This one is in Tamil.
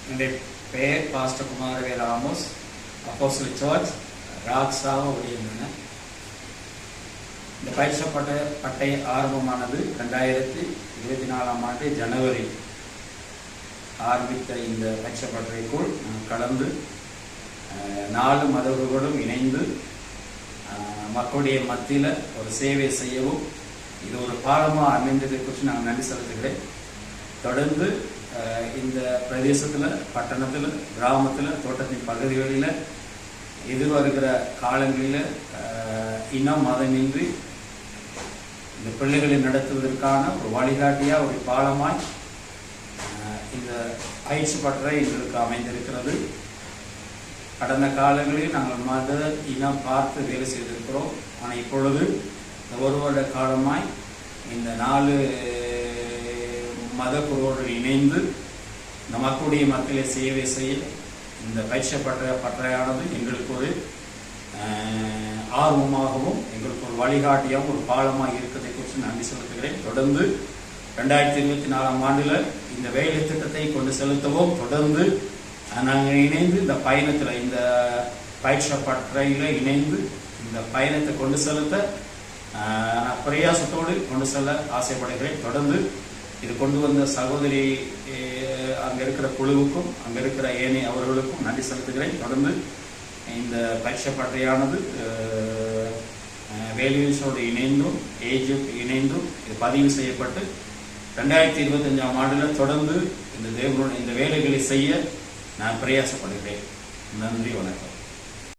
என்னுடைய பெயர் பாஸ்டர் குமாரவேல் ஆமோஸ், அப்போஸ்தலர் சர்ச் ராக்ஸாவ உடையன. இந்த பயிற்சி பட்டை ஆரம்பமானது 2024 ஆண்டு ஜனவரி ஆரம்பித்த இந்த பயிற்சி பட்டறைக்குள் கலந்து 4 மதகுகளும் இணைந்து மக்களுடைய மத்தியில் ஒரு சேவை செய்யவும் இது ஒரு பாலமாக அமைந்ததை குறித்து நான் நன்றி செலுத்துகிறேன். தொடர்ந்து இந்த பிரதேசத்தில், பட்டணத்தில், கிராமத்தில், தோட்டத்தின் பகுதிகளில் எதிர்வருகிற காலங்களில் இன்னும் மதமின்றி இந்த பிள்ளைகளை நடத்துவதற்கான ஒரு வழிகாட்டியாக, ஒரு பாலமாய் இந்த பயிற்சி பட்டறை எங்களுக்கு அமைந்திருக்கிறது. கடந்த காலங்களில் நாங்கள் மத இனம் பார்த்து வேலை செய்திருக்கிறோம். ஆனால் இப்பொழுது இந்த ஒரு வருட காலமாய் இந்த 4 மத குருவோடு இணைந்து இந்த மக்களுடைய மக்களை சேவை செய்ய இந்த பயிற்சி பட்டறையானது எங்களுக்கு ஒரு ஆர்வமாகவும் எங்களுக்கு ஒரு வழிகாட்டியாகவும் ஒரு பாலமாக இருக்கிறதை குறித்து நன்றி செலுத்துகிறேன். தொடர்ந்து 2024 ஆண்டில் இந்த வேலை திட்டத்தை கொண்டு செலுத்தவும், தொடர்ந்து நாங்கள் இணைந்து இந்த பயணத்தில், இந்த பயிற்சி பட்டறையில் இணைந்து இந்த பயணத்தை கொண்டு செலுத்த நான் பிரயாசத்தோடு கொண்டு செல்ல ஆசைப்படுகிறேன். தொடர்ந்து இது கொண்டு வந்த சகோதரி அங்கே இருக்கிற குழுவுக்கும் அங்கே இருக்கிற ஏனைய அவர்களுக்கும் நன்றி செலுத்துகிறேன். தொடர்ந்து இந்த பயிற்சி பட்டறையானது வேல்யூஸோடு இணைந்தும் ஏஜுக்கு இணைந்தும் இது பதிவு செய்யப்பட்டு 2025 ஆண்டில் தொடர்ந்து இந்த வேலைகளை செய்ய நான் பிரயாசப்படுகிறேன். நன்றி, வணக்கம்.